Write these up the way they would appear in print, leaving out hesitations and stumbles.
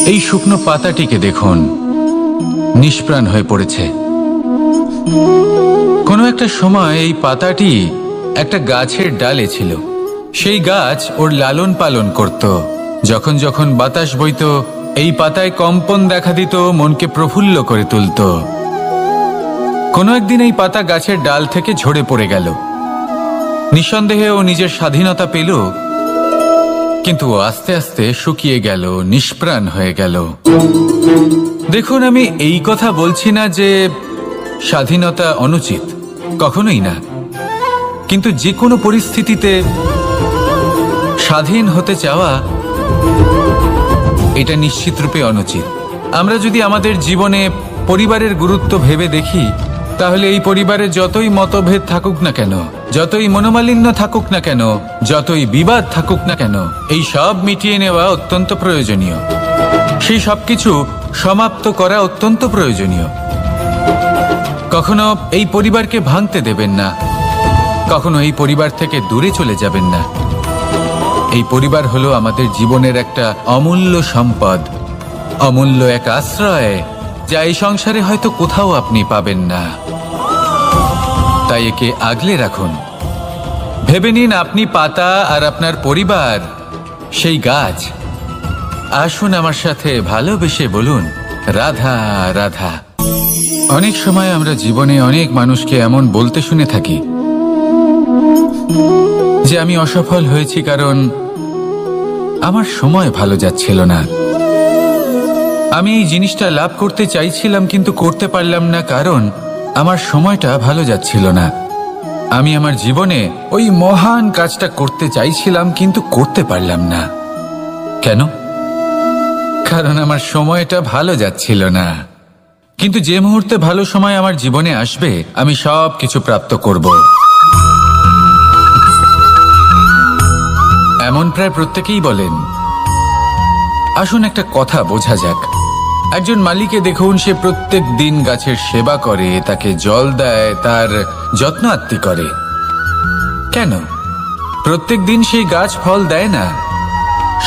এই শুকনো পাতাটিকে দেখুন, নিষ্প্রাণ হয়ে পড়েছে। কোনো একটা সময় এই পাতাটি একটা গাছের ডালে ছিল। সেই গাছ ওর লালন পালন করত। যখন যখন বাতাস বইত, এই পাতায় কম্পন দেখা দিত, মনকে প্রফুল্ল করে তুলত। কোনো একদিন এই পাতা গাছের ডাল থেকে ঝরে পড়ে গেল। নিঃসন্দেহে ও নিজের স্বাধীনতা পেল, কিন্তু আস্তে আস্তে শুকিয়ে গেল, নিষ্প্রাণ হয়ে গেল। দেখুন, আমি এই কথা বলছি না যে স্বাধীনতা অনুচিত, কখনোই না। কিন্তু যে কোনো পরিস্থিতিতে স্বাধীন হতে চাওয়া এটা নিশ্চিতরূপে অনুচিত। আমরা যদি আমাদের জীবনে পরিবারের গুরুত্ব ভেবে দেখি, তাহলে এই পরিবারে যতই মতভেদ থাকুক না কেন, যতই মনোমালিন্য থাকুক না কেন, যতই বিবাদ থাকুক না কেন, এই সব মিটিয়ে নেওয়া অত্যন্ত প্রয়োজনীয়। সেই সবকিছু সমাপ্ত করা অত্যন্ত প্রয়োজনীয়। কখনো এই পরিবারকে ভাঙতে দেবেন না, কখনো এই পরিবার থেকে দূরে চলে যাবেন না। এই পরিবার হলো আমাদের জীবনের একটা অমূল্য সম্পদ, অমূল্য এক আশ্রয়, যা এই সংসারে হয়তো কোথাও আপনি পাবেন না। তাই একে আগলে রাখুন। ভেবে নিন আপনি পাতা আর আপনার পরিবার সেই গাছ। আসুন আমার সাথে ভালোবেসে বলুন, রাধা রাধা। অনেক সময় আমরা জীবনে অনেক মানুষকে এমন বলতে শুনে থাকি যে আমি অসফল হয়েছি কারণ আমার সময় ভালো যাচ্ছিল না। আমি এই জিনিসটা লাভ করতে চাইছিলাম কিন্তু করতে পারলাম না কারণ আমার সময়টা ভালো যাচ্ছিল না। আমি আমার জীবনে ওই মহান কাজটা করতে চাইছিলাম কিন্তু করতে পারলাম না। কেন? কারণ আমার সময়টা ভালো যাচ্ছিল না। কিন্তু যে মুহূর্তে ভালো সময় আমার জীবনে আসবে, আমি সব কিছু প্রাপ্ত করব। এমন প্রায় প্রত্যেকেই বলেন। আসুন একটা কথা বোঝা যাক। একজন মালিকে দেখুন, সে প্রত্যেক দিন গাছের সেবা করে, তাকে জল দেয়, তার যত্ন আত্তি করে। কেন? প্রত্যেক দিন সেই গাছ ফল দেয় না।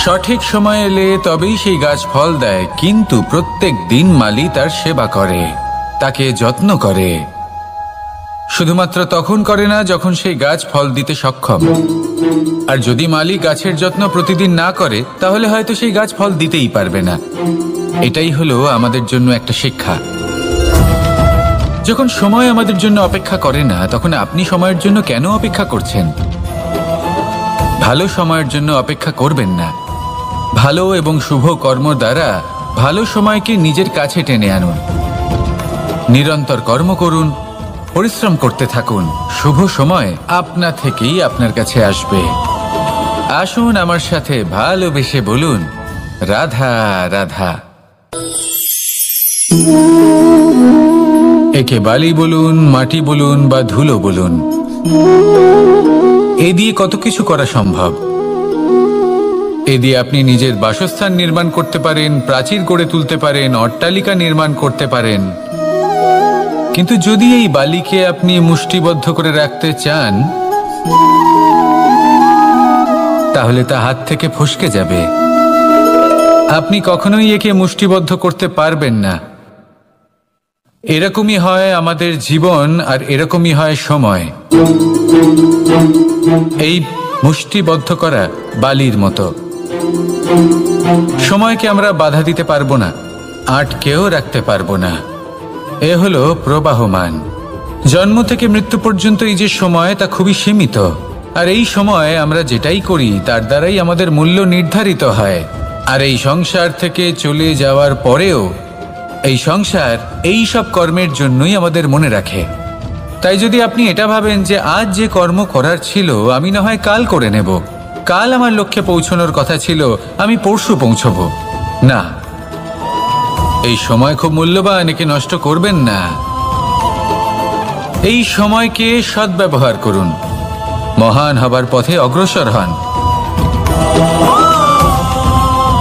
সঠিক সময় এলে তবেই সেই গাছ ফল দেয়, কিন্তু প্রত্যেক দিন মালি তার সেবা করে, তাকে যত্ন করে। শুধুমাত্র তখন করে না যখন সেই গাছ ফল দিতে সক্ষম। আর যদি মালি গাছের যত্ন প্রতিদিন না করে, তাহলে হয়তো সেই গাছ ফল দিতেই পারবে না। এটাই হলো আমাদের জন্য একটা শিক্ষা। যখন সময় আমাদের জন্য অপেক্ষা করে না, তখন আপনি সময়ের জন্য কেন অপেক্ষা করছেন? ভালো সময়ের জন্য অপেক্ষা করবেন না। ভালো এবং শুভ কর্ম দ্বারা ভালো সময়কে নিজের কাছে টেনে আনুন। নিরন্তর কর্ম করুন, পরিশ্রম করতে থাকুন। শুভ সময় আপনা থেকেই আপনার কাছে আসবে। আসুন আমার সাথে ভালোবেসে বলুন, রাধা রাধা। একে বালি বলুন, মাটি বলুন বা ধুলো বলুন, এ দিয়ে কত কিছু করা সম্ভব। এ দিয়ে আপনি নিজের বাসস্থান নির্মাণ করতে পারেন, প্রাচীর গড়ে তুলতে পারেন, অট্টালিকা নির্মাণ করতে পারেন। কিন্তু যদি এই বালিকে আপনি মুষ্টিবদ্ধ করে রাখতে চান, তাহলে তা হাত থেকে ফসকে যাবে। আপনি কখনোই একে মুষ্টিবদ্ধ করতে পারবেন না। এরকমই হয় আমাদের জীবন, আর এরকমই হয় সময়। এই মুষ্টিবদ্ধ করা বালির মতো। সময়কে আমরা বাধা দিতে পারবো না, আটকেও রাখতে পারবো না। এ হলো প্রবাহমান। জন্ম থেকে মৃত্যু পর্যন্ত এই যে সময়, তা খুবই সীমিত। আর এই সময় আমরা যেটাই করি তার দ্বারাই আমাদের মূল্য নির্ধারিত হয়। আর এই সংসার থেকে চলে যাওয়ার পরেও এই সংসার এই সব কর্মের জন্যই আমাদের মনে রাখে। তাই যদি আপনি এটা ভাবেন যে আজ যে কর্ম করার ছিল আমি না হয় কাল করে নেব, কাল আমার লক্ষ্যে পৌঁছানোর কথা ছিল আমি পরশু পৌঁছব, না, এই সময় খুব মূল্যবান, একে নষ্ট করবেন না। এই সময়কে সদ্ব্যবহার করুন, মহান হবার পথে অগ্রসর হন।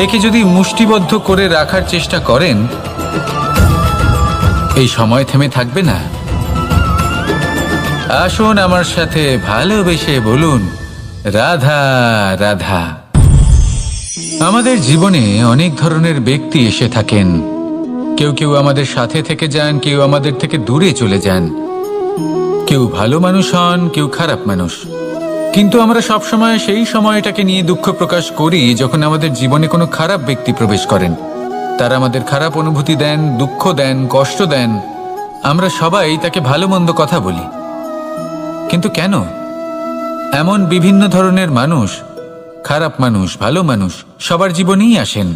একে যদি মুষ্টিবদ্ধ করে রাখার চেষ্টা করেন, এই সময় থেমে থাকবে না। আসুন আমার সাথে ভালোবেসে বলুন, রাধা রাধা। আমাদের জীবনে অনেক ধরনের ব্যক্তি এসে থাকেন। কেউ কেউ আমাদের সাথে থেকে যান, কেউ আমাদের থেকে দূরে চলে যান। কেউ ভালো মানুষ হন, কেউ খারাপ মানুষ। কিন্তু আমরা সবসময় সেই সময়টাকে নিয়ে দুঃখ প্রকাশ করি যখন আমাদের জীবনে কোনো খারাপ ব্যক্তি প্রবেশ করেন। তারা আমাদের খারাপ অনুভূতি দেন, দুঃখ দেন, কষ্ট দেন। আমরা সবাই তাকে ভালো মন্দ কথা বলি। কিন্তু কেন? এমন বিভিন্ন ধরনের মানুষ, খারাপ মানুষ, ভালো মানুষ সবার জীবনেই আসেন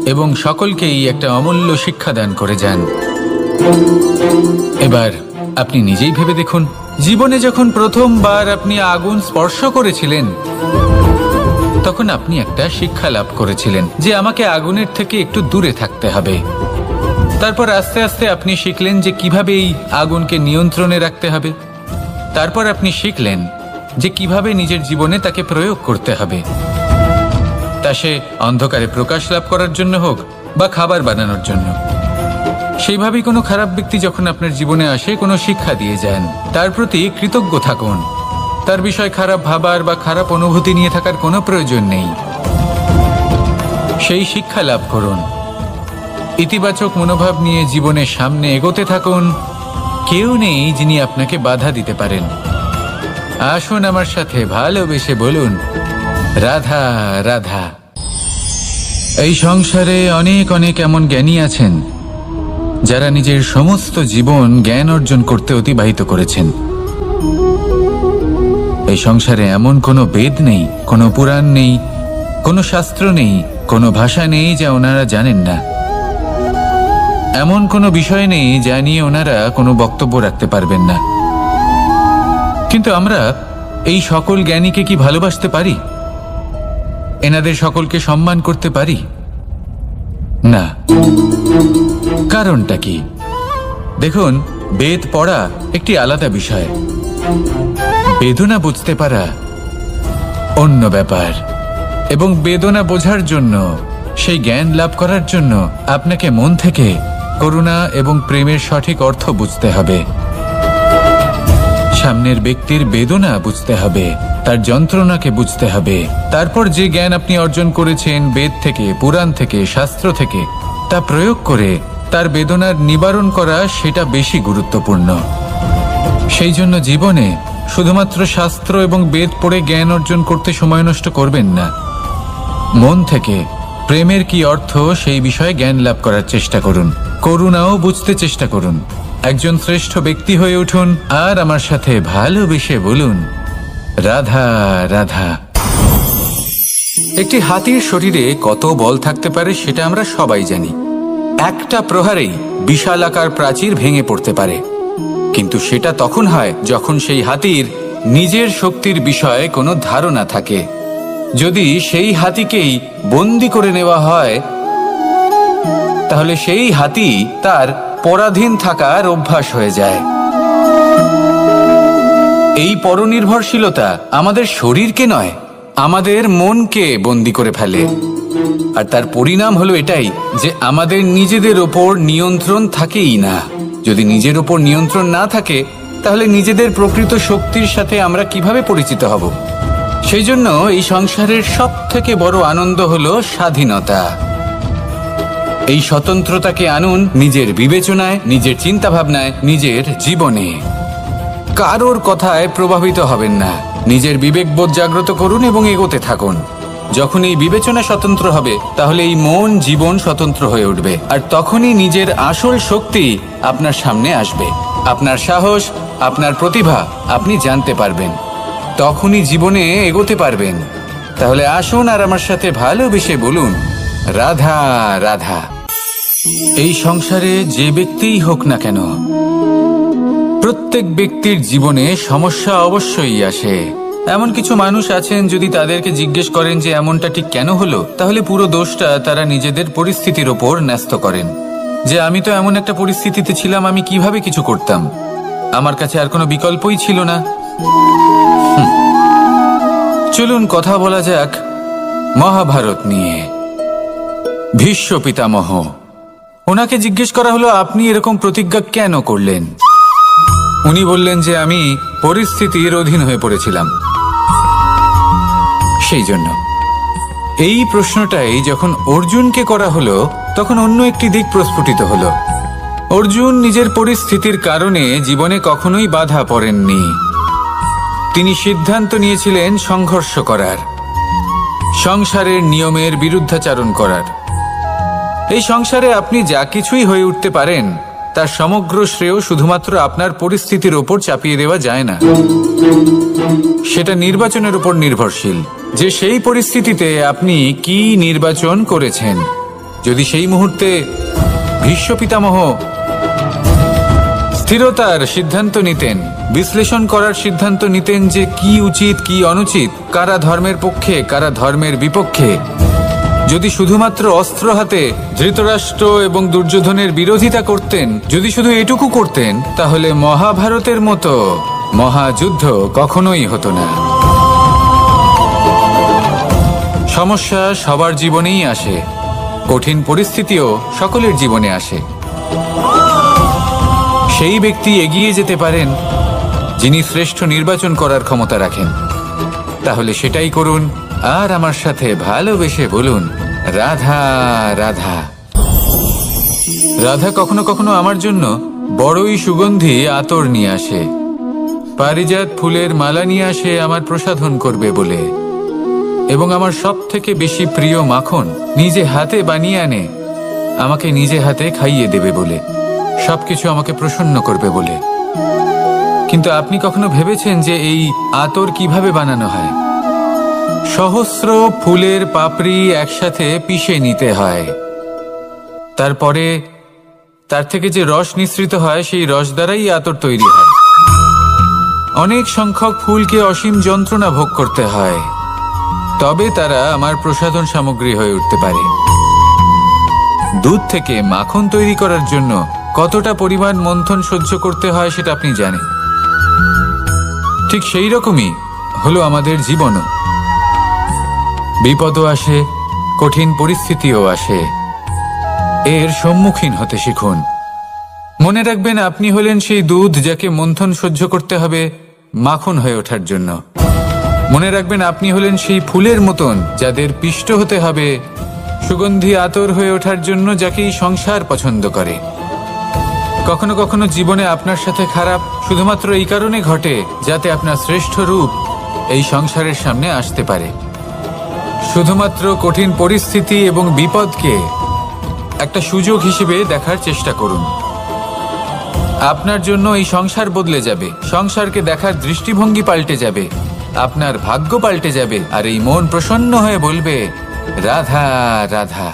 এবং সকলকেই একটা অমূল্য শিক্ষা দান করে যান। এবার আপনি নিজেই ভেবে দেখুন, জীবনে যখন প্রথমবার আপনি আগুন স্পর্শ করেছিলেন তখন আপনি একটা শিক্ষা লাভ করেছিলেন যে আমাকে আগুনের থেকে একটু দূরে থাকতে হবে। তারপর আস্তে আস্তে আপনি শিখলেন যে কিভাবে এই আগুনকে নিয়ন্ত্রণে রাখতে হবে। তারপর আপনি শিখলেন যে কিভাবে নিজের জীবনে তাকে প্রয়োগ করতে হবে, তা সে অন্ধকারে প্রকাশ লাভ করার জন্য হোক বা খাবার বানানোর জন্য। সেইভাবেই কোনো খারাপ ব্যক্তি যখন আপনার জীবনে আসে কোনো শিক্ষা দিয়ে যান, তার প্রতি কৃতজ্ঞ থাকুন। তার বিষয় খারাপ ভাবার বা খারাপ অনুভূতি নিয়ে থাকার কোনো প্রয়োজন নেই। সেই শিক্ষা লাভ করুন, ইতিবাচক মনোভাব নিয়ে জীবনের সামনে এগোতে থাকুন। কেউ নেই যিনি আপনাকে বাধা দিতে পারেন। আসুন আমার সাথে ভালোবেসে বলুন, রাধা রাধা। এই সংসারে অনেক অনেক এমন জ্ঞানী আছেন যারা নিজের সমস্ত জীবন জ্ঞান অর্জন করতে অতিবাহিত করেছেন। এই সংসারে এমন কোনো বেদ নেই, কোনো পুরাণ নেই, কোনো শাস্ত্র নেই, কোনো ভাষা নেই যা ওনারা জানেন না। এমন কোনো বিষয় নেই যা নিয়ে ওনারা কোনো বক্তব্য রাখতে পারবেন না। কিন্তু আমরা এই সকল জ্ঞানীকে কি ভালোবাসতে পারি? এনাদের সকলকে সম্মান করতে পারি না। কারণটা কি? দেখুন, বেদ পড়া একটি আলাদা বিষয়, বেদনা বুঝতে পারা অন্য ব্যাপার। এবং বেদনা বোঝার জন্য, সেই জ্ঞান লাভ করার জন্য আপনাকে মন থেকে করুণা এবং প্রেমের সঠিক অর্থ বুঝতে হবে। সামনের ব্যক্তির বেদনা বুঝতে হবে, তার যন্ত্রণাকে বুঝতে হবে। তারপর যে জ্ঞান আপনি অর্জন করেছেন বেদ থেকে, পুরাণ থেকে, শাস্ত্র থেকে, তা প্রয়োগ করে তার বেদনার নিবারণ করা, সেটা বেশি গুরুত্বপূর্ণ। সেই জন্য জীবনে শুধুমাত্র শাস্ত্র এবং বেদ পড়ে জ্ঞান অর্জন করতে সময় নষ্ট করবেন না। মন থেকে প্রেমের কি অর্থ সেই বিষয়ে জ্ঞান লাভ করার চেষ্টা করুন। করুণাও বুঝতে চেষ্টা করুন। একজন শ্রেষ্ঠ ব্যক্তি হয়ে উঠুন আর আমার সাথে ভালোবেসে বলুন, রাধা রাধা। একটি হাতির শরীরে কত বল থাকতে পারে সেটা আমরা সবাই জানি। একটা প্রহারেই বিশালাকার প্রাচীর ভেঙে পড়তে পারে। কিন্তু সেটা তখন হয় যখন সেই হাতির নিজের শক্তির বিষয়ে কোনো ধারণা থাকে। যদি সেই হাতিকেই বন্দি করে নেওয়া হয় তাহলে সেই হাতি তার পরাধীন থাকার অভ্যাস হয়ে যায়। এই পরনির্ভরশীলতা আমাদের শরীরকে নয়, আমাদের মনকে বন্দি করে ফেলে। আর তার পরিণাম হলো এটাই যে আমাদের নিজেদের ওপর নিয়ন্ত্রণ থাকেই না। যদি নিজের ওপর নিয়ন্ত্রণ না থাকে তাহলে নিজেদের প্রকৃত শক্তির সাথে আমরা কিভাবে পরিচিত হব? সেই জন্য এই সংসারের সবথেকে বড় আনন্দ হলো স্বাধীনতা। এই স্বতন্ত্রতাকে আনুন নিজের বিবেচনায়, নিজের চিন্তা ভাবনায়, নিজের জীবনে। কারোর কথায় প্রভাবিত হবেন না। নিজের বিবেকবোধ জাগ্রত করুন এবং এগোতে থাকুন। যখন এই বিবেচনা স্বতন্ত্র হবে তাহলে এই মন, জীবন স্বতন্ত্র হয়ে উঠবে। আর তখনই নিজের আসল শক্তি আপনার সামনে আসবে। আপনার সাহস, আপনার প্রতিভা আপনি জানতে পারবেন। তখনই জীবনে এগোতে পারবেন। তাহলে আসুন আর আমার সাথে ভালোবেসে বলুন, রাধা রাধা। এই সংসারে যে ব্যক্তিই হোক না কেন, প্রত্যেক ব্যক্তির জীবনে সমস্যা অবশ্যই আসে। এমন কিছু মানুষ আছেন, যদি তাদেরকে জিজ্ঞেস করেন যে এমনটা ঠিক কেন হলো, তাহলে পুরো দোষটা তারা নিজেদের পরিস্থিতির ওপর ন্যস্ত করেন। যে আমি তো এমন একটা পরিস্থিতিতে ছিলাম, আমি কিভাবে কিছু করতাম, আমার কাছে আর কোনো বিকল্পই ছিল না। চলুন কথা বলা যাক মহাভারত নিয়ে। ভীষ্ম পিতামহ, ওনাকে জিজ্ঞেস করা হলো আপনি এরকম প্রতিজ্ঞা কেন করলেন? উনি বললেন যে আমি পরিস্থিতির অধীন হয়ে পড়েছিলাম, সেই জন্য। এই প্রশ্নটাই যখন অর্জুনকে করা হলো তখন অন্য একটি দিক প্রস্ফুটিত হলো। অর্জুন নিজের পরিস্থিতির কারণে জীবনে কখনোই বাধা পড়েননি। তিনি সিদ্ধান্ত নিয়েছিলেন সংঘর্ষ করার, সংসারের নিয়মের বিরুদ্ধাচারণ করার। এই সংসারে আপনি যা কিছুই হয়ে উঠতে পারেন তার সমগ্র শ্রেয় শুধুমাত্র আপনার পরিস্থিতির ওপর চাপিয়ে দেওয়া যায় না। সেটা নির্বাচনের উপর নির্ভরশীল যে সেই পরিস্থিতিতে আপনি কি নির্বাচন করেছেন। যদি সেই মুহূর্তে ভীষ্ম পিতামহ স্থিরতার সিদ্ধান্ত নিতেন, বিশ্লেষণ করার সিদ্ধান্ত নিতেন যে কি উচিত কি অনুচিত, কারা ধর্মের পক্ষে কারা ধর্মের বিপক্ষে, যদি শুধুমাত্র অস্ত্র হাতে ধৃতরাষ্ট্র এবং দুর্যোধনের বিরোধিতা করতেন, যদি শুধু এটুকু করতেন, তাহলে মহাভারতের মতো মহাযুদ্ধ কখনোই হতো না। সমস্যা সবার জীবনেই আসে, কঠিন পরিস্থিতিও সকলের জীবনে আসে। সেই ব্যক্তি এগিয়ে যেতে পারেন যিনি শ্রেষ্ঠ নির্বাচন করার ক্ষমতা রাখেন। তাহলে সেটাই করুন আর আমার সাথে ভালোবেসে বলুন, রাধা রাধা। রাধা কখনো কখনো আমার জন্য বড়ই সুগন্ধি আতর নিয়ে আসে, পারিজাত ফুলের মালা নিয়ে আসে আমার প্রসাধন করবে বলে, এবং আমার সব থেকে বেশি প্রিয় মাখন নিজে হাতে বানিয়ে আনে আমাকে নিজে হাতে খাইয়ে দেবে বলে, সবকিছু আমাকে প্রসন্ন করবে বলে। কিন্তু আপনি কখনো ভেবেছেন যে এই আতর কিভাবে বানানো হয়? সহস্র ফুলের পাপড়ি একসাথে পিষে নিতে হয়, তারপরে তার থেকে যে রস নিঃসৃত হয় সেই রস দ্বারাই আতর তৈরি হয়। অনেক সংখ্যক ফুলকে অসীম যন্ত্রণা ভোগ করতে হয়, তবে তারা আমার প্রসাধন সামগ্রী হয়ে উঠতে পারে। দুধ থেকে মাখন তৈরি করার জন্য কতটা পরিমাণ মন্থন সহ্য করতে হয় সেটা আপনি জানেন। ঠিক সেই রকমই হলো আমাদের জীবনও। বিপদও আসে, কঠিন পরিস্থিতিও আসে, এর সম্মুখীন হতে শিখুন। মনে রাখবেন, আপনি হলেন সেই দুধ যাকে মন্থন সহ্য করতে হবে মাখন হয়ে ওঠার জন্য। মনে রাখবেন, আপনি হলেন সেই ফুলের মতন যাদের পিষ্ট হতে হবে সুগন্ধি আতর হয়ে ওঠার জন্য, যাকেই সংসার পছন্দ করে। কখনো কখনো জীবনে আপনার সাথে খারাপ শুধুমাত্র এই কারণে ঘটে যাতে আপনার শ্রেষ্ঠ রূপ এই সংসারের সামনে আসতে পারে। শুধুমাত্র কঠিন পরিস্থিতি এবং বিপদকে একটা সুযোগ হিসেবে দেখার চেষ্টা করুন। আপনার জন্য এই সংসার বদলে যাবে, সংসারকে দেখার দৃষ্টিভঙ্গি পাল্টে যাবে, আপনার ভাগ্য পাল্টে যাবে, আর এই মন প্রসন্ন হয়ে বলবে, রাধা রাধা।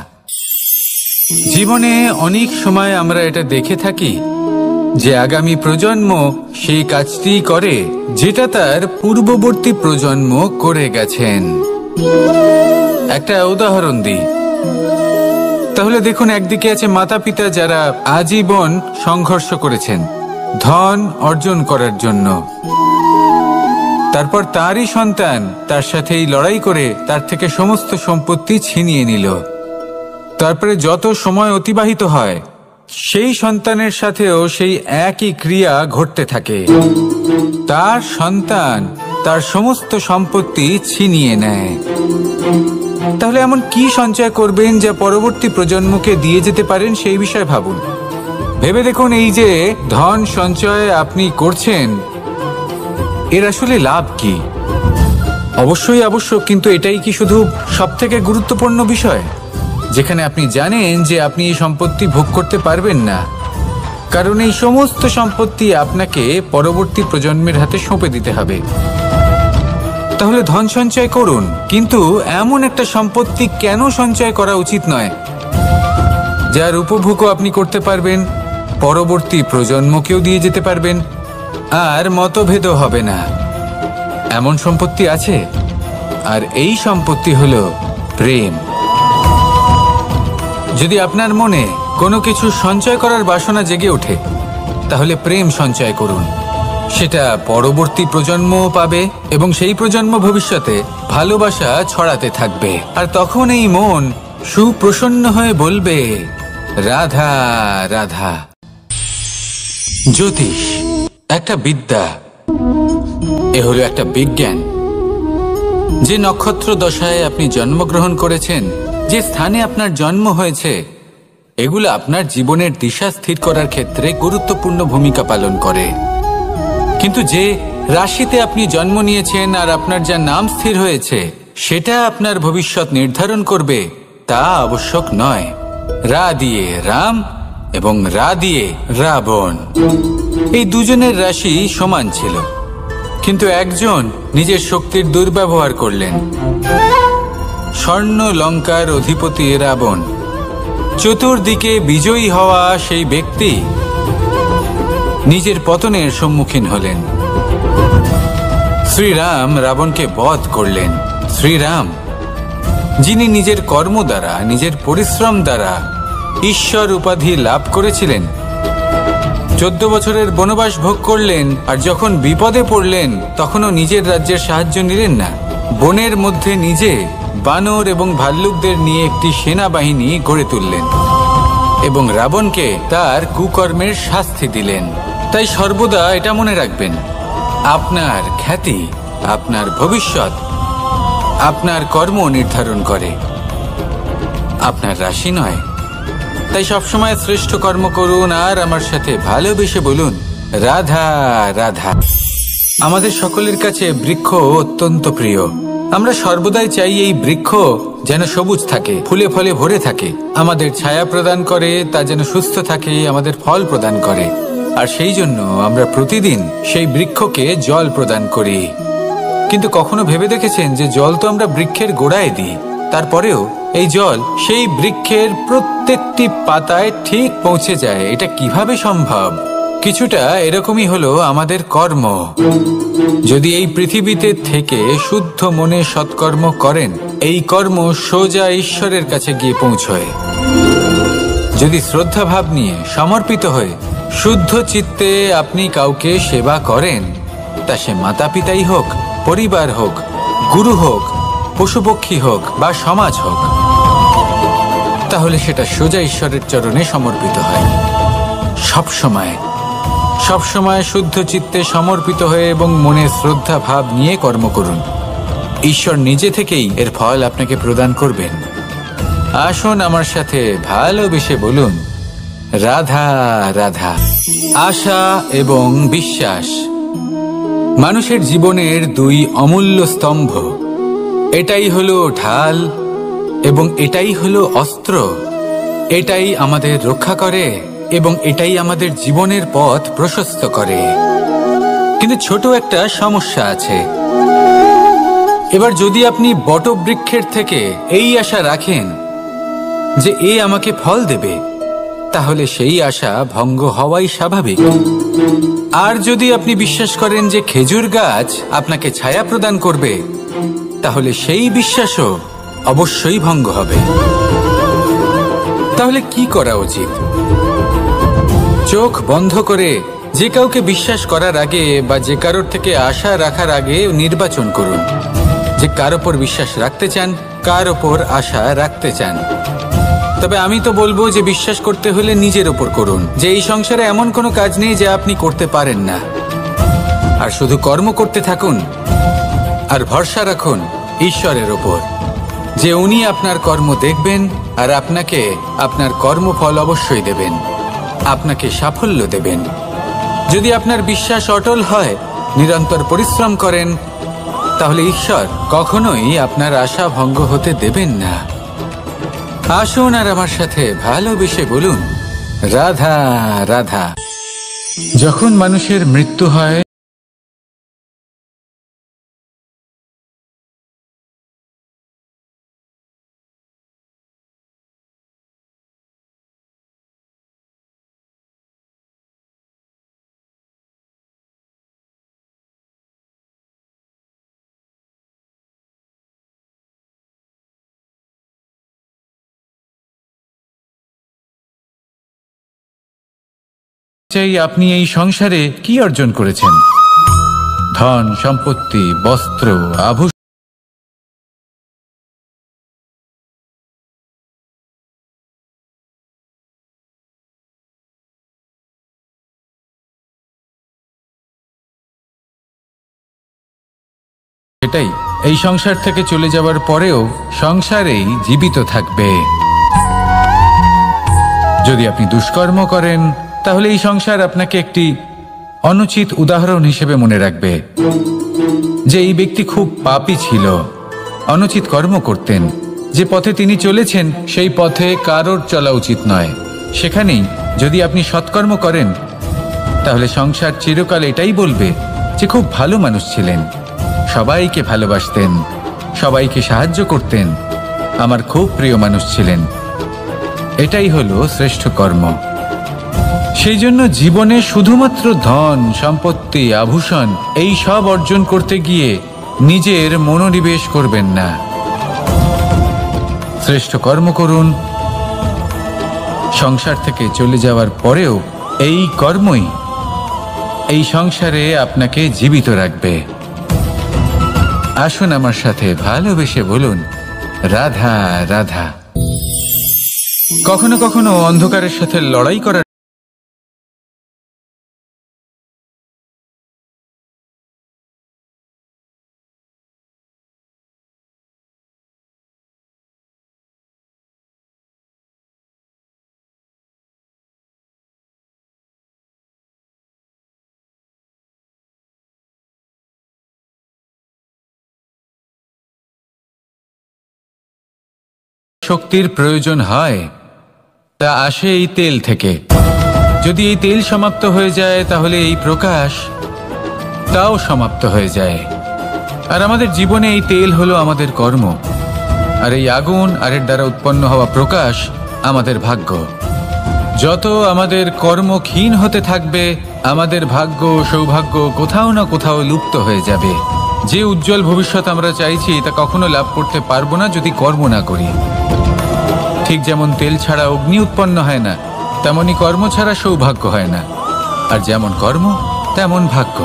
জীবনে অনেক সময় আমরা এটা দেখে থাকি যে আগামী প্রজন্ম সেই কাজটি করে যেটা তার পূর্ববর্তী প্রজন্ম করে গেছেন। একটা উদাহরণ দিই, তাহলে দেখুন, একদিকে আছে মাতা পিতা যারা আজীবন সংঘর্ষ করেছেন ধন অর্জন করার জন্য, তারপর তারই সন্তান তার সাথে এই লড়াই করে তার থেকে সমস্ত সম্পত্তি ছিনিয়ে নিল। তারপরে যত সময় অতিবাহিত হয় সেই সন্তানের সাথেও সেই একই ক্রিয়া ঘটতে থাকে, তার সন্তান তার সমস্ত সম্পত্তি ছিনিয়ে নেয়। তাহলে এমন কি সঞ্চয় করবেন যা পরবর্তী প্রজন্মকে দিয়ে যেতে পারেন সেই বিষয়ে ভাবুন। ভেবে দেখুন, এই যে ধন সঞ্চয় আপনি করছেন এর আসলে লাভ কি? অবশ্যই আবশ্যক, কিন্তু এটাই কি শুধু সবথেকে গুরুত্বপূর্ণ বিষয় যেখানে আপনি জানেন যে আপনি এই সম্পত্তি ভোগ করতে পারবেন না, কারণ এই সমস্ত সম্পত্তি আপনাকে পরবর্তী প্রজন্মের হাতে সঁপে দিতে হবে। তাহলে ধন সঞ্চয় করুন, কিন্তু এমন একটা সম্পত্তি কেন সঞ্চয় করা উচিত নয় যার উপভোগও আপনি করতে পারবেন, পরবর্তী প্রজন্মকেও দিয়ে যেতে পারবেন, আর মতভেদও হবে না। এমন সম্পত্তি আছে, আর এই সম্পত্তি হলো প্রেম। যদি আপনার মনে কোনো কিছু সঞ্চয় করার বাসনা জেগে ওঠে, তাহলে প্রেম সঞ্চয় করুন। সেটা পরবর্তী প্রজন্মও পাবে এবং সেই প্রজন্ম ভবিষ্যতে ভালোবাসা ছড়াতে থাকবে, আর তখন এই মন সুপ্রসন্ন হয়ে বলবে, রাধা রাধা। জ্যোতিষ একটা বিদ্যা, এ হলো একটা বিজ্ঞান। যে নক্ষত্র দশায় আপনি জন্মগ্রহণ করেছেন, যে স্থানে আপনার জন্ম হয়েছে, এগুলো আপনার জীবনের দিশা স্থির করার ক্ষেত্রে গুরুত্বপূর্ণ ভূমিকা পালন করে। কিন্তু যে রাশিতে আপনি জন্ম নিয়েছেন আর আপনার যা নাম স্থির হয়েছে, সেটা আপনার ভবিষ্যৎ নির্ধারণ করবে তা আবশ্যক নয়। রা দিয়ে রাম এবং রা দিয়ে রাবণ, এই দুজনের রাশি সমান ছিল, কিন্তু একজন নিজের শক্তির দুর্ব্যবহার করলেন। স্বর্ণ লঙ্কার অধিপতি রাবণ, চতুর্দিকে বিজয়ী হওয়া সেই ব্যক্তি নিজের পতনের সম্মুখীন হলেন। শ্রীরাম রাবণকে বধ করলেন। শ্রীরাম, যিনি নিজের কর্ম দ্বারা, নিজের পরিশ্রম দ্বারা ঈশ্বর উপাধি লাভ করেছিলেন, 14 বছরের বনবাস ভোগ করলেন, আর যখন বিপদে পড়লেন তখনও নিজের রাজ্যের সাহায্য নিলেন না। বনের মধ্যে নিজে বানর এবং ভাল্লুকদের নিয়ে একটি সেনাবাহিনী গড়ে তুললেন এবং রাবণকে তার কুকর্মের শাস্তি দিলেন। তাই সর্বদা এটা মনে রাখবেন, আপনার খ্যাতি, আপনার ভবিষ্যৎ আপনার কর্ম নির্ধারণ করে, আপনার রাশি নয়। তাই সবসময় শ্রেষ্ঠ কর্ম করুন আর আমার সাথে ভালোবেসে বলুন, রাধা রাধা। আমাদের সকলের কাছে বৃক্ষ অত্যন্ত প্রিয়। আমরা সর্বদাই চাই এই বৃক্ষ যেন সবুজ থাকে, ফুলে ফলে ভরে থাকে, আমাদের ছায়া প্রদান করে, তা যেন সুস্থ থাকে, আমাদের ফল প্রদান করে। আর সেই জন্য আমরা প্রতিদিন সেই বৃক্ষকে জল প্রদান করি। কিন্তু কখনো ভেবে দেখেছেন যে জল তো আমরা বৃক্ষের গোড়ায় দিই, তারপরেও এই জল সেই বৃক্ষের প্রত্যেকটি পাতায় ঠিক পৌঁছে যায়? এটা কিভাবে সম্ভব? কিছুটা এরকমই হলো আমাদের কর্ম। যদি এই পৃথিবীতে থেকে শুদ্ধ মনে সৎকর্ম করেন, এই কর্ম সোজা ঈশ্বরের কাছে গিয়ে পৌঁছয়। যদি শ্রদ্ধাভাব নিয়ে, সমর্পিত হয়ে, শুদ্ধ চিত্তে আপনি কাউকে সেবা করেন, তা সে মাতা পিতাই হোক, পরিবার হোক, গুরু হোক, পশুপক্ষী হোক বা সমাজ হোক, তাহলে সেটা সোজা ঈশ্বরের চরণে সমর্পিত হয়। সবসময় সবসময় শুদ্ধ চিত্তে সমর্পিত হয়ে এবং মনে শ্রদ্ধা ভাব নিয়ে কর্ম করুন। ঈশ্বর নিজে থেকেই এর ফল আপনাকে প্রদান করবেন। আসুন আমার সাথে ভালোবেসে বলুন, রাধা রাধা। আশা এবং বিশ্বাস মানুষের জীবনের দুই অমূল্য স্তম্ভ। এটাই হলো ঢাল এবং এটাই হলো অস্ত্র। এটাই আমাদের রক্ষা করে এবং এটাই আমাদের জীবনের পথ প্রশস্ত করে। কিন্তু ছোট একটা সমস্যা আছে। এবার যদি আপনি বটবৃক্ষের থেকে এই আশা রাখেন যে এ আমাকে ফল দেবে, তাহলে সেই আশা ভঙ্গ হওয়াই স্বাভাবিক। আর যদি আপনি বিশ্বাস করেন যে খেজুর গাছ আপনাকে ছায়া প্রদান করবে, তাহলে সেই বিশ্বাসও অবশ্যই ভঙ্গ হবে। তাহলে কি করা উচিত? চোখ বন্ধ করে যে কাউকে বিশ্বাস করার আগে বা যে কারোর থেকে আশা রাখার আগে নির্বাচন করুন যে কার ওপর বিশ্বাস রাখতে চান, কার ওপর আশা রাখতে চান। তবে আমি তো বলবো যে বিশ্বাস করতে হলে নিজের ওপর করুন, যে এই সংসারে এমন কোনো কাজ নেই যা আপনি করতে পারেন না। আর শুধু কর্ম করতে থাকুন আর ভরসা রাখুন ঈশ্বরের ওপর, যে উনি আপনার কর্ম দেখবেন আর আপনাকে আপনার কর্মফল অবশ্যই দেবেন, আপনাকে সাফল্য দেবেন। যদি আপনার বিশ্বাস অটল হয়, নিরন্তর পরিশ্রম করেন, তাহলে ঈশ্বর কখনোই আপনার আশা ভঙ্গ হতে দেবেন না। আসুন আর আমার সাথে ভালোবেসে বলুন, রাধা রাধা। যখন মানুষের মৃত্যু হয়, চাই আপনি এই সংসারে কি অর্জন করেছেন? ধন, সম্পত্তি, বস্ত্র, আভূষণ। সেটাই এই সংসার থেকে চলে যাওয়ার পরেও সংসারেই জীবিত থাকবে। যদি আপনি দুষ্কর্ম করেন তাহলে এই সংসার আপনাকে একটি অনুচিত উদাহরণ হিসেবে মনে রাখবে যে এই ব্যক্তি খুব পাপী ছিল, অনুচিত কর্ম করতেন। যে পথে তিনি চলেছেন সেই পথে কারোর চলা উচিত নয়। সেখানেই যদি আপনি সৎকর্ম করেন তাহলে সংসার চিরকাল এটাই বলবে যে খুব ভালো মানুষ ছিলেন, সবাইকে ভালোবাসতেন, সবাইকে সাহায্য করতেন, আমার খুব প্রিয় মানুষ ছিলেন। এটাই হলো শ্রেষ্ঠ কর্ম। সেই জন্য জীবনে শুধুমাত্র ধন সম্পত্তি আভূষণ এই সব অর্জন করতে গিয়ে নিজের মনোনিবেশ করবেন না। শ্রেষ্ঠ কর্ম করুন। সংসার থেকে চলে যাওয়ার পরেও এই কর্মই এই সংসারে আপনাকে জীবিত রাখবে। আসুন আমার সাথে ভালোবেসে বলুন, রাধা রাধা। কখনো কখনো অন্ধকারের সাথে লড়াই করার শক্তির প্রয়োজন হয় তা আসে এই তেল থেকে। যদি এই তেল সমাপ্ত হয়ে যায় তাহলে এই প্রকাশ তাও সমাপ্ত হয়ে যায়। আর আমাদের জীবনে এই তেল হলো আমাদের কর্ম, আর এই আগুন আর এর দ্বারা উৎপন্ন হওয়া প্রকাশ আমাদের ভাগ্য। যত আমাদের কর্ম ক্ষীণ হতে থাকবে আমাদের ভাগ্য সৌভাগ্য কোথাও না কোথাও লুপ্ত হয়ে যাবে। যে উজ্জ্বল ভবিষ্যৎ আমরা চাইছি তা কখনো লাভ করতে পারবো না যদি কর্ম না করি। ঠিক যেমন তেল ছাড়া অগ্নি উৎপন্ন হয় না, তেমনি কর্ম ছাড়া সৌভাগ্য হয় না। আর যেমন কর্ম তেমন ভাগ্য।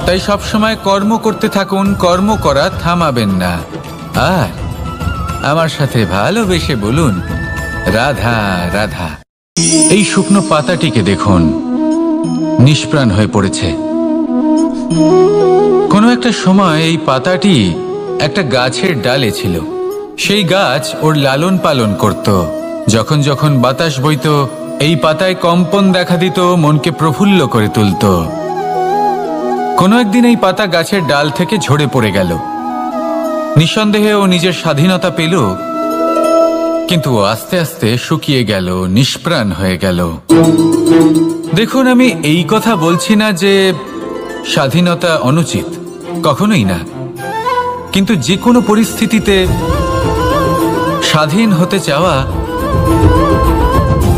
তাই সবসময় কর্ম করতে থাকুন, কর্ম করা থামাবেন না। আর আমার সাথে ভালোবেসে বলুন, রাধা রাধা। এই শুকনো পাতাটিকে দেখুন, নিষ্প্রাণ হয়ে পড়েছে। কোনো একটা সময় এই পাতাটি একটা গাছের ডালে ছিল। সেই গাছ ওর লালন পালন করত। যখন যখন বাতাস বইত এই পাতায় কম্পন দেখা দিত, মনকে প্রফুল্ল করে তুলত। কোনো একদিন এই পাতা গাছের ডাল থেকে ঝরে পড়ে গেল। নিঃসন্দেহে ও নিজের স্বাধীনতা পেল, কিন্তু আস্তে আস্তে শুকিয়ে গেল, নিষ্প্রাণ হয়ে গেল। দেখুন, আমি এই কথা বলছি না যে স্বাধীনতা অনুচিত, কখনোই না। কিন্তু যে কোনো পরিস্থিতিতে স্বাধীন হতে চাওয়া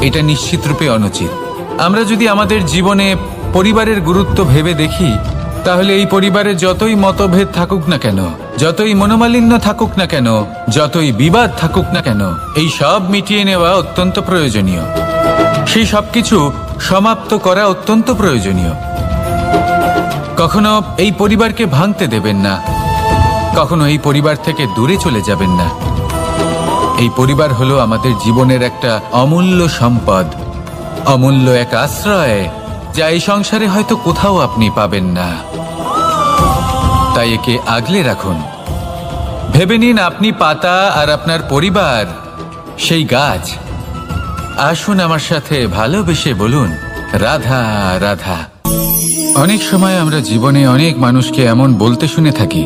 এটা নিশ্চিতরূপে অনুচিত। আমরা যদি আমাদের জীবনে পরিবারের গুরুত্ব ভেবে দেখি তাহলে এই পরিবারে যতই মতভেদ থাকুক না কেন, যতই মনোমালিন্য থাকুক না কেন, যতই বিবাদ থাকুক না কেন, এই সব মিটিয়ে নেওয়া অত্যন্ত প্রয়োজনীয়। সেই সবকিছু সমাপ্ত করা অত্যন্ত প্রয়োজনীয়। কখনো এই পরিবারকে ভাঙতে দেবেন না, কখনো এই পরিবার থেকে দূরে চলে যাবেন না। এই পরিবার হলো আমাদের জীবনের একটা অমূল্য সম্পদ, অমূল্য এক আশ্রয়, যা এই সংসারে হয়তো কোথাও আপনি পাবেন না। তাই একে আগলে রাখুন। ভেবে নিন আপনি পাতা আর আপনার পরিবার সেই গাছ। আসুন আমার সাথে ভালোবেসে বলুন, রাধা রাধা। অনেক সময় আমরা জীবনে অনেক মানুষকে এমন বলতে শুনে থাকি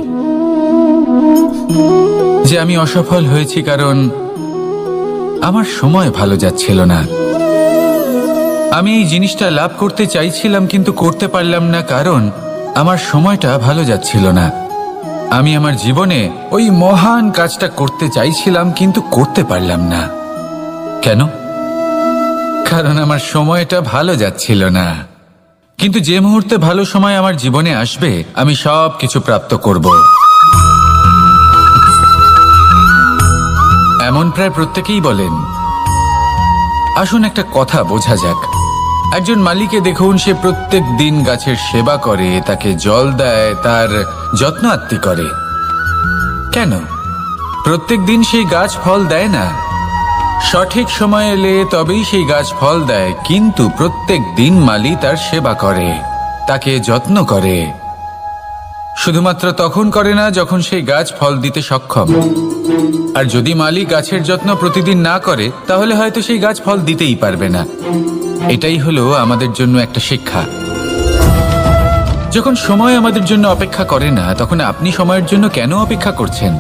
যে আমি অসফল হয়েছি কারণ আমার সময় ভালো যাচ্ছিল না। আমি এই জিনিসটা লাভ করতে চাইছিলাম কিন্তু করতে পারলাম না কারণ আমার সময়টা ভালো যাচ্ছিল না। আমি আমার জীবনে ওই মহান কাজটা করতে চাইছিলাম কিন্তু করতে পারলাম না। কেন? কারণ আমার সময়টা ভালো যাচ্ছিল না। কিন্তু যে মুহূর্তে ভালো সময় আমার জীবনে আসবে আমি সব কিছু প্রাপ্ত করব। এমন প্রায় প্রত্যেকেই বলেন। আসুন একটা কথা বোঝা যাক। একজন মালিকে দেখুন, সে প্রত্যেক দিন গাছের সেবা করে, তাকে জল দেয়, তার যত্ন আত্তি করে। কেন? প্রত্যেক দিন সেই গাছ ফল দেয় না। সঠিক সময় এলে তবেই সেই গাছ ফল দেয়, কিন্তু প্রত্যেক দিন মালি তার সেবা করে, তাকে যত্ন করে। শুধুমাত্র তখন করে না যখন সেই গাছ ফল দিতে সক্ষম। আর যদি মালি গাছের যত্ন প্রতিদিন না করে তাহলে হয়তো সেই গাছ ফল দিতেই পারবে না। এটাই হলো আমাদের জন্য একটা শিক্ষা। যখন সময় আমাদের জন্য অপেক্ষা করে না, তখন আপনি সময়ের জন্য কেন অপেক্ষা করছেন?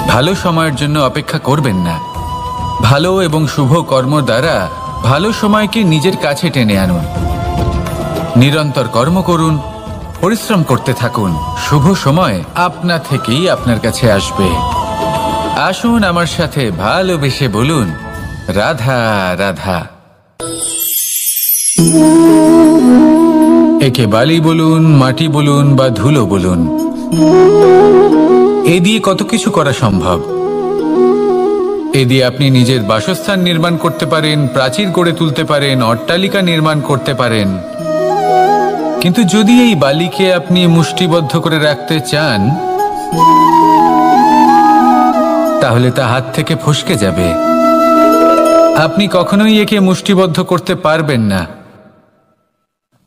ভালো সময়ের জন্য অপেক্ষা করবেন না। ভালো এবং শুভ কর্ম দ্বারা ভালো সময়কে নিজের কাছে টেনে আনুন। নিরন্তর কর্ম করুন, পরিশ্রম করতে থাকুন। শুভ সময় আপনা থেকেই আপনার কাছে আসবে। আসুন আমার সাথে ভালোবেসে বলুন, রাধা রাধা। একে বালি বলুন, মাটি বলুন বা ধুলো বলুন, এ দিয়ে কত কিছু করা সম্ভব। এ দিয়ে আপনি নিজের বাসস্থান নির্মাণ করতে পারেন, প্রাচীর গড়ে তুলতে পারেন, অট্টালিকা নির্মাণ করতে পারেন। কিন্তু যদি এই বালিকে আপনি মুষ্টিবদ্ধ করে রাখতে চান, তাহলে তা হাত থেকে ফসকে যাবে। আপনি কখনোই একে মুষ্টিবদ্ধ করতে পারবেন না।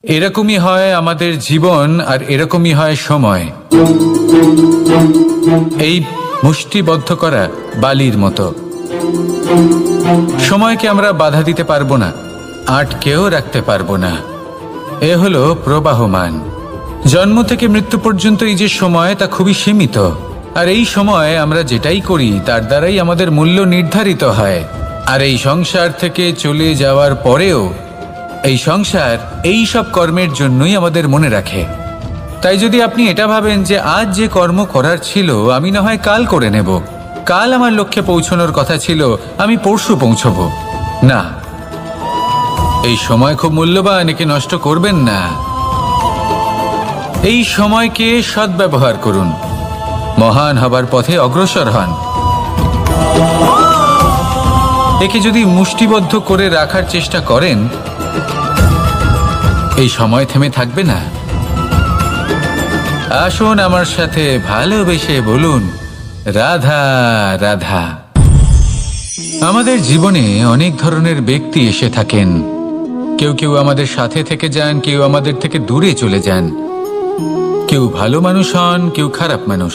এরকমই হয় আমাদের জীবন, আর এরকমই হয় সময়। এই মুষ্টিবদ্ধ করা বালির মতো। সময়কে আমরা বাধা দিতে পারবো না, আটকেও রাখতে পারবো না। এ হলো প্রবাহমান। জন্ম থেকে মৃত্যু পর্যন্ত এই যে সময়, তা খুবই সীমিত। আর এই সময় আমরা যেটাই করি তার দ্বারাই আমাদের মূল্য নির্ধারিত হয়। আর এই সংসার থেকে চলে যাওয়ার পরেও এই সংসার এই সব কর্মের জন্যই আমাদের মনে রাখে। তাই যদি আপনি এটা ভাবেন যে আজ যে কর্ম করার ছিল আমি না হয় কাল করে নেব, কাল আমার লক্ষ্যে পৌঁছানোর কথা ছিল আমি পরশু পৌঁছব, না, এই সময় খুব মূল্যবান, একে নষ্ট করবেন না। এই সময়কে সদ্ব্যবহার করুন, মহান হবার পথে অগ্রসর হন। একে যদি মুষ্টিবদ্ধ করে রাখার চেষ্টা করেন, এই সময় থেমে থাকবে না। আসুন আমার সাথে ভালোবেসে বলুন, রাধা রাধা। আমাদের জীবনে অনেক ধরনের ব্যক্তি এসে থাকেন। কেউ কেউ আমাদের সাথে থেকে যান, কেউ আমাদের থেকে দূরে চলে যান। কেউ ভালো মানুষ হন, কেউ খারাপ মানুষ।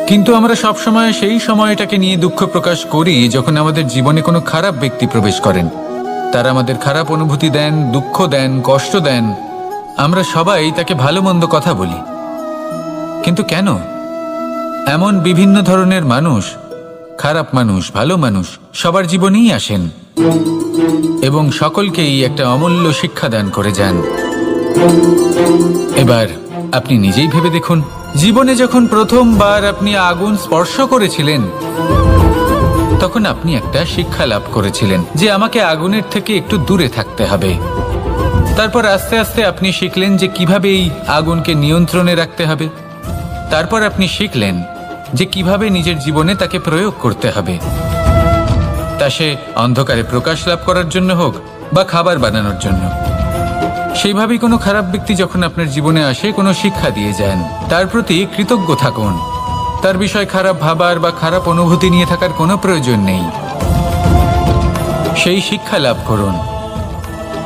কিন্তু আমরা সবসময় সেই সময়টাকে নিয়ে দুঃখ প্রকাশ করি যখন আমাদের জীবনে কোনো খারাপ ব্যক্তি প্রবেশ করেন। তারা আমাদের খারাপ অনুভূতি দেন, দুঃখ দেন, কষ্ট দেন। আমরা সবাই তাকে ভালো মন্দ কথা বলি। কিন্তু কেন? এমন বিভিন্ন ধরনের মানুষ, খারাপ মানুষ, ভালো মানুষ সবার জীবনেই আসেন এবং সকলকেই একটা অমূল্য শিক্ষা দান করে যান। এবার আপনি নিজেই ভেবে দেখুন, জীবনে যখন প্রথমবার আপনি আগুন স্পর্শ করেছিলেন, তখন আপনি একটা শিক্ষা লাভ করেছিলেন যে আমাকে আগুনের থেকে একটু দূরে থাকতে হবে। তারপর আস্তে আস্তে আপনি শিখলেন যে কিভাবে এই আগুনকে নিয়ন্ত্রণে রাখতে হবে। তারপর আপনি শিখলেন যে কিভাবে নিজের জীবনে তাকে প্রয়োগ করতে হবে, তা সে অন্ধকারে প্রকাশ লাভ করার জন্য হোক বা খাবার বানানোর জন্য। সেইভাবেই কোনো খারাপ ব্যক্তি যখন আপনার জীবনে আসে, কোনো শিক্ষা দিয়ে যান, তার প্রতি কৃতজ্ঞ থাকুন। তার বিষয় খারাপ ভাবার বা খারাপ অনুভূতি নিয়ে থাকার কোনো প্রয়োজন নেই। সেই শিক্ষা লাভ করুন,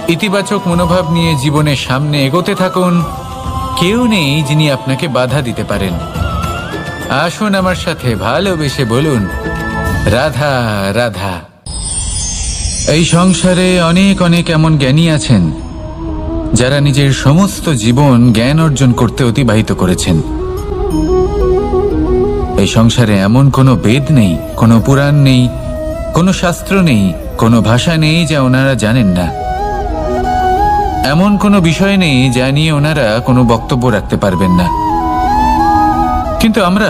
ইতিবাচক মনোভাব নিয়ে জীবনের সামনে এগোতে থাকুন। কেউ নেই যিনি আপনাকে বাধা দিতে পারেন। আসুন আমার সাথে ভালোবেসে বলুন, রাধা রাধা। এই সংসারে অনেক অনেক এমন জ্ঞানী আছেন যারা নিজের সমস্ত জীবন জ্ঞান অর্জন করতে অতিবাহিত করেছেন। এই সংসারে এমন কোনো বেদ নেই, কোনো পুরাণ নেই, কোনো শাস্ত্র নেই, কোনো ভাষা নেই যা ওনারা জানেন না। এমন কোনো বিষয় নেই যা নিয়ে ওনারা কোনো বক্তব্য রাখতে পারবেন না। কিন্তু আমরা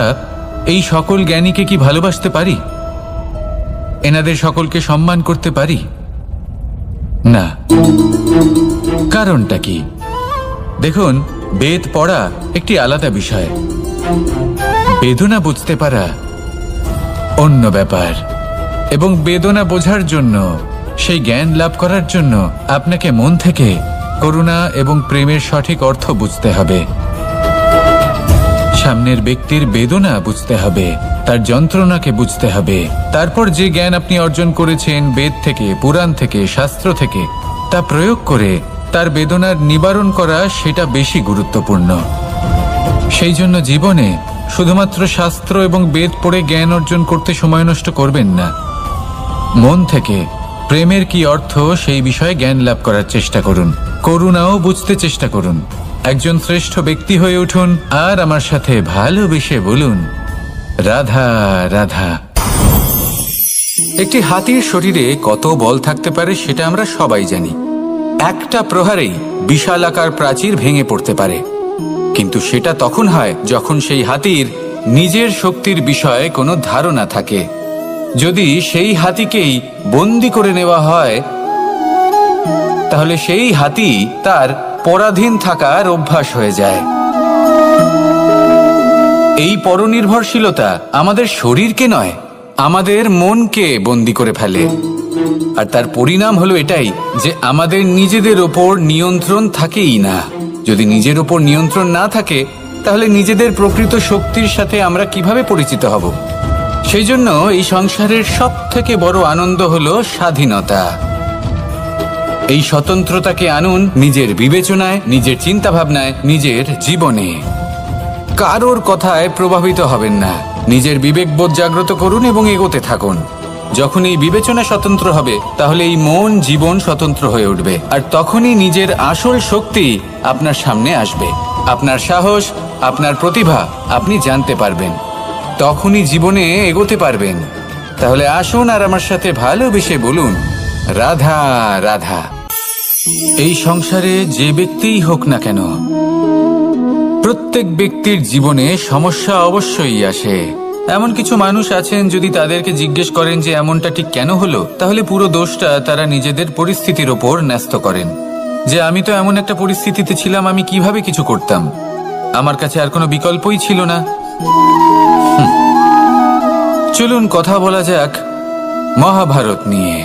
এই সকল জ্ঞানীকে কি ভালোবাসতে পারি? এনাদের সকলকে সম্মান করতে পারি না। কারণটা কি? দেখুন, বেদ পড়া একটি আলাদা বিষয়, বেদনা বুঝতে পারা অন্য ব্যাপার। এবং বেদনা বোঝার জন্য, সেই জ্ঞান লাভ করার জন্য আপনাকে মন থেকে করুণা এবং প্রেমের সঠিক অর্থ বুঝতে হবে। সামনের ব্যক্তির বেদনা বুঝতে হবে, তার যন্ত্রণাকে বুঝতে হবে। তারপর যে জ্ঞান আপনি অর্জন করেছেন বেদ থেকে, পুরাণ থেকে, শাস্ত্র থেকে, তা প্রয়োগ করে তার বেদনার নিবারণ করা, সেটা বেশি গুরুত্বপূর্ণ। সেই জন্য জীবনে শুধুমাত্র শাস্ত্র এবং বেদ পড়ে জ্ঞান অর্জন করতে সময় নষ্ট করবেন না। মন থেকে প্রেমের কি অর্থ সেই বিষয়ে জ্ঞান লাভ করার চেষ্টা করুন। করুণাও বুঝতে চেষ্টা করুন। একজন শ্রেষ্ঠ ব্যক্তি হয়ে উঠুন আর আমার সাথে ভালোবেসে বলুন, রাধা রাধা। একটি হাতির শরীরে কত বল থাকতে পারে সেটা আমরা সবাই জানি। একটা প্রহারেই বিশালাকার প্রাচীর ভেঙে পড়তে পারে, কিন্তু সেটা তখন হয় যখন সেই হাতির নিজের শক্তির বিষয়ে কোনো ধারণা থাকে। যদি সেই হাতিকেই বন্দি করে নেওয়া হয় তাহলে সেই হাতি তার পরাধীন থাকার অভ্যাস হয়ে যায়। এই পরনির্ভরশীলতা আমাদের শরীরকে নয়, আমাদের মনকে বন্দি করে ফেলে। আর তার পরিণাম হলো এটাই যে আমাদের নিজেদের ওপর নিয়ন্ত্রণ থাকেই না। যদি নিজের ওপর নিয়ন্ত্রণ না থাকে তাহলে নিজেদের প্রকৃত শক্তির সাথে আমরা কিভাবে পরিচিত হব? সেই জন্য এই সংসারের সবথেকে বড় আনন্দ হলো স্বাধীনতা। এই স্বতন্ত্রতাকে আনুন নিজের বিবেচনায়, নিজের চিন্তাভাবনায়, নিজের জীবনে। কারোর কথায় প্রভাবিত হবেন না। নিজের বিবেকবোধ জাগ্রত করুন এবং এগোতে থাকুন। যখন এই বিবেচনা স্বতন্ত্র হবে তাহলে এই মন জীবন স্বতন্ত্র হয়ে উঠবে, আর তখনই নিজের আসল শক্তি আপনার সামনে আসবে। আপনার সাহস, আপনার প্রতিভা আপনি জানতে পারবেন, তখনই জীবনে এগোতে পারবেন। তাহলে আসুন আর আমার সাথে ভালোবেসে বলুন, রাধা রাধা। এই সংসারে যে ব্যক্তিই হোক না কেন, প্রত্যেক ব্যক্তির জীবনে সমস্যা অবশ্যই আসে। এমন কিছু মানুষ আছেন, যদি তাদেরকে জিজ্ঞেস করেন যে এমনটা ঠিক কেন হলো, তাহলে পুরো দোষটা তারা নিজেদের পরিস্থিতির ওপর ন্যস্ত করেন। যে আমি তো এমন একটা পরিস্থিতিতে ছিলাম, আমি কিভাবে কিছু করতাম, আমার কাছে আর কোনো বিকল্পই ছিল না। চলুন কথা বলা যাক মহাভারত নিয়ে।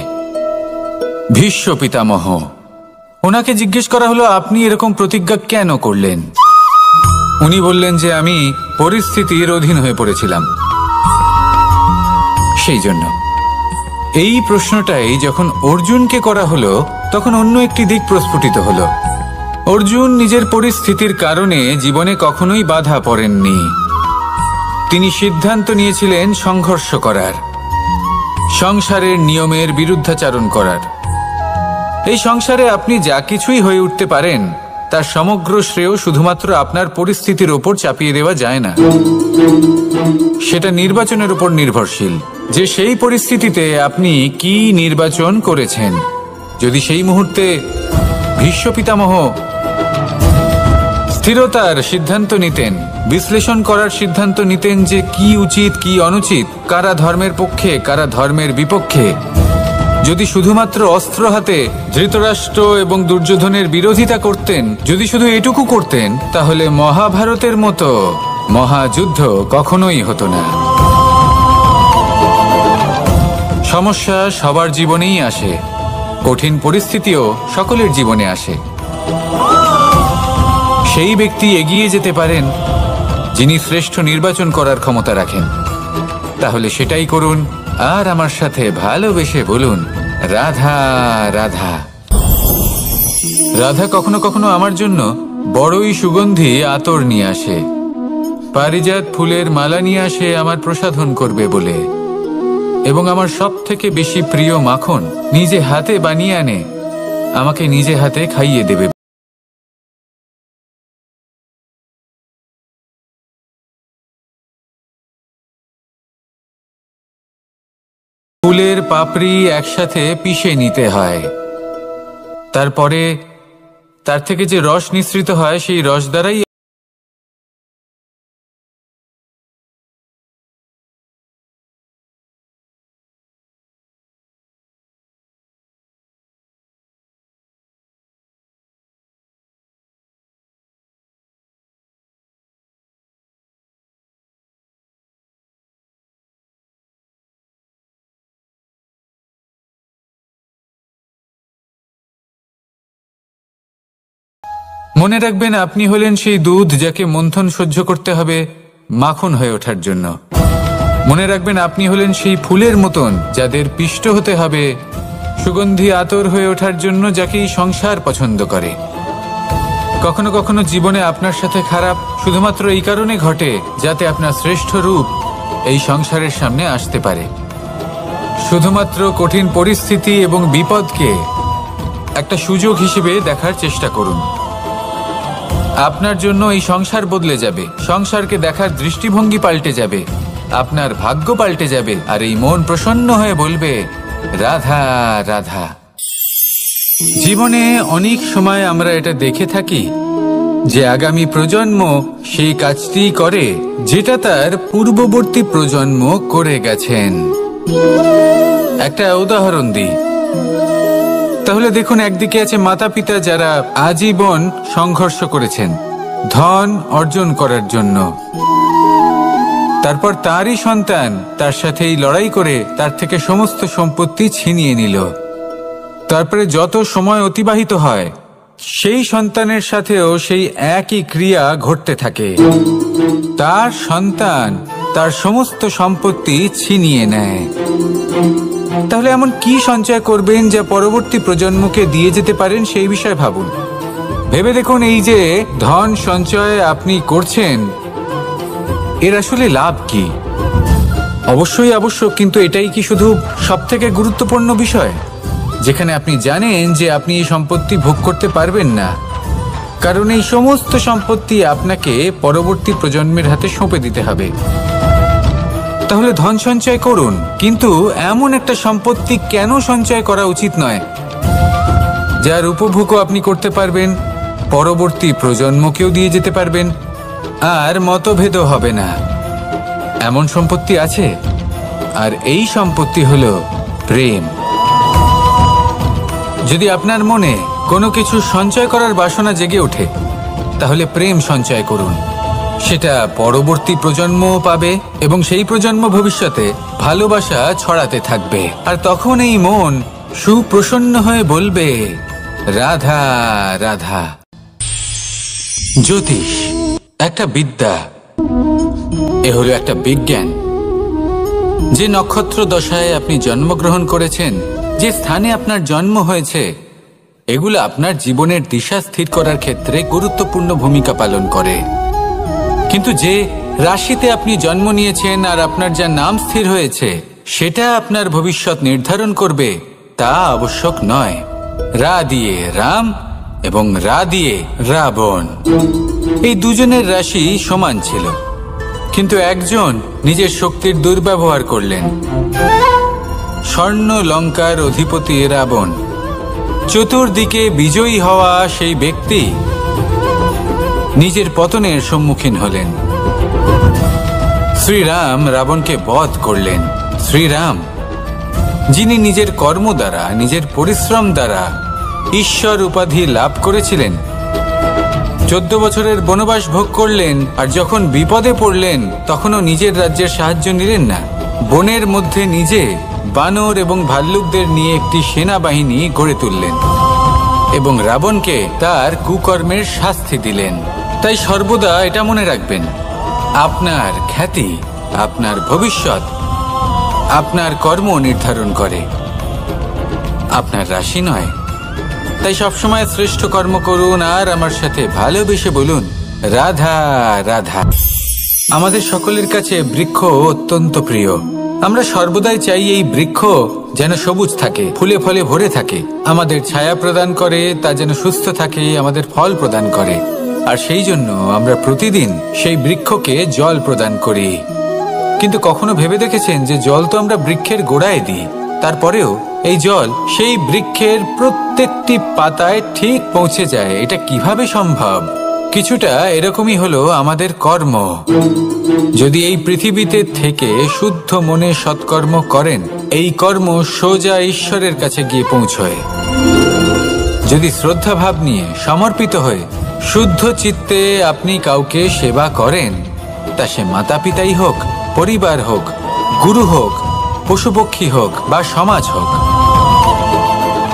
ভীষ্ম পিতামহ, ওনাকে জিজ্ঞেস করা হলো আপনি এরকম প্রতিজ্ঞা কেন করলেন? উনি বললেন যে আমি পরিস্থিতির অধীন হয়ে পড়েছিলাম, সেই জন্য। এই প্রশ্নটাই যখন অর্জুনকে করা হলো তখন অন্য একটি দিক প্রস্ফুটিত হলো। অর্জুন নিজের পরিস্থিতির কারণে জীবনে কখনোই বাধা পড়েননি। তিনি সিদ্ধান্ত নিয়েছিলেন সংঘর্ষ করার, সংসারের নিয়মের বিরুদ্ধাচারণ করার। এই সংসারে আপনি যা কিছুই হয়ে উঠতে পারেন তার সমগ্র শ্রেয় শুধুমাত্র আপনার পরিস্থিতির ওপর চাপিয়ে দেওয়া যায় না। সেটা নির্বাচনের উপর নির্ভরশীল যে সেই পরিস্থিতিতে আপনি কি নির্বাচন করেছেন। যদি সেই মুহূর্তে ভীষ্ম পিতামহ স্থিরতার সিদ্ধান্ত নিতেন, বিশ্লেষণ করার সিদ্ধান্ত নিতেন যে কি উচিত কি অনুচিত, কারা ধর্মের পক্ষে কারা ধর্মের বিপক্ষে, যদি শুধুমাত্র অস্ত্র হাতে ধৃতরাষ্ট্র এবং দুর্যোধনের বিরোধিতা করতেন, যদি শুধু এটুকু করতেন, তাহলে মহাভারতের মতো মহাযুদ্ধ কখনোই হতো না। সমস্যা সবার জীবনেই আসে, কঠিন পরিস্থিতিও সকলের জীবনে আসে। সেই ব্যক্তি এগিয়ে যেতে পারেন যিনি শ্রেষ্ঠ নির্বাচন করার ক্ষমতা রাখেন। তাহলে সেটাই করুন আর আমার সাথে ভালোবেসে বলুন, রাধা রাধা। রাধা কখনো কখনো আমার জন্য বড়ই সুগন্ধি আতর নিয়ে আসে, পারিজাত ফুলের মালা নিয়ে আসে আমার প্রসাধন করবে বলে, এবং আমার সব থেকে বেশি প্রিয় মাখন নিজে হাতে বানিয়ে আনে আমাকে নিজে হাতে খাইয়ে দেবে। ফুলের পাপড়ি একসাথে পিষে নিতে হয়, তারপরে তার থেকে যে রস নিঃসৃত হয় সেই রস দ্বারাই মনে রাখবেন, আপনি হলেন সেই দুধ যাকে মন্থন সহ্য করতে হবে মাখন হয়ে ওঠার জন্য। মনে রাখবেন, আপনি হলেন সেই ফুলের মতন যাদের পিষ্ট হতে হবে সুগন্ধি আতর হয়ে ওঠার জন্য, যাকে এই সংসার পছন্দ করে। কখনো কখনো জীবনে আপনার সাথে খারাপ শুধুমাত্র এই কারণে ঘটে যাতে আপনার শ্রেষ্ঠ রূপ এই সংসারের সামনে আসতে পারে। শুধুমাত্র কঠিন পরিস্থিতি এবং বিপদকে একটা সুযোগ হিসেবে দেখার চেষ্টা করুন। আপনার জন্য এই সংসার বদলে যাবে, সংসারকে দেখার দৃষ্টিভঙ্গি পাল্টে যাবে, আপনার ভাগ্য পাল্টে যাবে, আর এই মন প্রসন্ন হয়ে বলবে রাধা রাধা। জীবনে অনেক সময় আমরা এটা দেখে থাকি যে আগামী প্রজন্ম সেই কাজটি করে যেটা তার পূর্ববর্তী প্রজন্ম করে গেছেন। একটা উদাহরণ দিই, তাহলে দেখুন, একদিকে আছে মাতা পিতা যারা আজীবন সংঘর্ষ করেছেন ধন অর্জন করার জন্য, তারপর তারই সন্তান তার সাথেই লড়াই করে তার থেকে সমস্ত সম্পত্তি ছিনিয়ে নিল। তারপরে যত সময় অতিবাহিত হয় সেই সন্তানের সাথেও সেই একই ক্রিয়া ঘটতে থাকে, তার সন্তান তার সমস্ত সম্পত্তি ছিনিয়ে নেয়। তাহলে এমন কি সঞ্চয় করবেন যা পরবর্তী প্রজন্মকে দিয়ে যেতে পারেন সেই বিষয়ে ভাবুন। ভেবে দেখুন, এই যে ধন সঞ্চয় আপনি করছেন এর আসলে লাভ কি? অবশ্যই আবশ্যক, কিন্তু এটাই কি শুধু সবথেকে গুরুত্বপূর্ণ বিষয় যেখানে আপনি জানেন যে আপনি এই সম্পত্তি ভোগ করতে পারবেন না, কারণ এই সমস্ত সম্পত্তি আপনাকে পরবর্তী প্রজন্মের হাতে সঁপে দিতে হবে। তাহলে ধন সঞ্চয় করুন, কিন্তু এমন একটা সম্পত্তি কেন সঞ্চয় করা উচিত নয় যার উপভোগও আপনি করতে পারবেন, পরবর্তী প্রজন্মকেও দিয়ে যেতে পারবেন, আর মতভেদও হবে না। এমন সম্পত্তি আছে, আর এই সম্পত্তি হলো প্রেম। যদি আপনার মনে কোনো কিছু সঞ্চয় করার বাসনা জেগে ওঠে তাহলে প্রেম সঞ্চয় করুন, সেটা পরবর্তী প্রজন্মও পাবে এবং সেই প্রজন্ম ভবিষ্যতে ভালোবাসা ছড়াতে থাকবে, আর তখন এই মন সুপ্রসন্ন হয়ে বলবে রাধা রাধা। জ্যোতিষ একটা বিদ্যা, এ হলো একটা বিজ্ঞান। যে নক্ষত্র দশায় আপনি জন্মগ্রহণ করেছেন, যে স্থানে আপনার জন্ম হয়েছে, এগুলো আপনার জীবনের দিশা স্থির করার ক্ষেত্রে গুরুত্বপূর্ণ ভূমিকা পালন করে। কিন্তু যে রাশিতে আপনি জন্ম নিয়েছেন আর আপনার যা নাম স্থির হয়েছে সেটা আপনার ভবিষ্যৎ নির্ধারণ করবে তা আবশ্যক নয়। রা দিয়ে রাম এবং রা দিয়ে রাবণ, এই দুজনের রাশি সমান ছিল, কিন্তু একজন নিজের শক্তির দুর্ব্যবহার করলেন। স্বর্ণ লঙ্কার অধিপতি রাবণ, চতুর্দিকে বিজয়ী হওয়া সেই ব্যক্তি নিজের পতনের সম্মুখীন হলেন। শ্রীরাম রাবণকে বধ করলেন। শ্রীরাম, যিনি নিজের কর্ম দ্বারা, নিজের পরিশ্রম দ্বারা ঈশ্বর উপাধি লাভ করেছিলেন, 14 বছরের বনবাস ভোগ করলেন, আর যখন বিপদে পড়লেন তখনও নিজের রাজ্যের সাহায্য নিলেন না। বনের মধ্যে নিজে বানর এবং ভাল্লুকদের নিয়ে একটি সেনাবাহিনী গড়ে তুললেন এবং রাবণকে তার কুকর্মের শাস্তি দিলেন। তাই সর্বদা এটা মনে রাখবেন, আপনার খ্যাতি, আপনার ভবিষ্যৎ আপনার কর্ম নির্ধারণ করে, আপনার রাশি নয়। তাই সবসময় শ্রেষ্ঠ কর্ম করুন আর আমার সাথে ভালোবেসে বলুন রাধা রাধা। আমাদের সকলের কাছে বৃক্ষ অত্যন্ত প্রিয়। আমরা সর্বদাই চাই এই বৃক্ষ যেন সবুজ থাকে, ফুলে ফলে ভরে থাকে, আমাদের ছায়া প্রদান করে, তা যেন সুস্থ থাকে, আমাদের ফল প্রদান করে। আর সেই জন্য আমরা প্রতিদিন সেই বৃক্ষকে জল প্রদান করি। কিন্তু কখনো ভেবে দেখেছেন যে জল তো আমরা বৃক্ষের গোড়ায় দিই, তারপরেও এই জল সেই বৃক্ষের প্রত্যেকটি পাতায় ঠিক পৌঁছে যায়? এটা কিভাবে সম্ভব? কিছুটা এরকমই হলো আমাদের কর্ম। যদি এই পৃথিবীতে থেকে শুদ্ধ মনে সৎকর্ম করেন, এই কর্ম সোজা ঈশ্বরের কাছে গিয়ে পৌঁছয়। যদি শ্রদ্ধা ভাব নিয়ে, সমর্পিত হয়ে, শুদ্ধ চিত্তে আপনি কাউকে সেবা করেন, তা সে মাতা পিতাই হোক, পরিবার হোক, গুরু হোক, পশুপক্ষী হোক বা সমাজ হোক,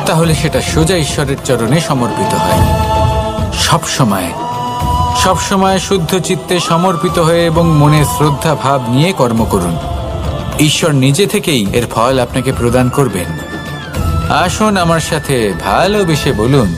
তাহলে সেটা সোজা ঈশ্বরের চরণে সমর্পিত হয়। সবসময় শুদ্ধ চিত্তে সমর্পিত হয়ে এবং মনে শ্রদ্ধা ভাব নিয়ে কর্ম করুন। ঈশ্বর নিজে থেকেই এর ফল আপনাকে প্রদান করবেন। আসুন আমার সাথে ভালোবেসে বলুন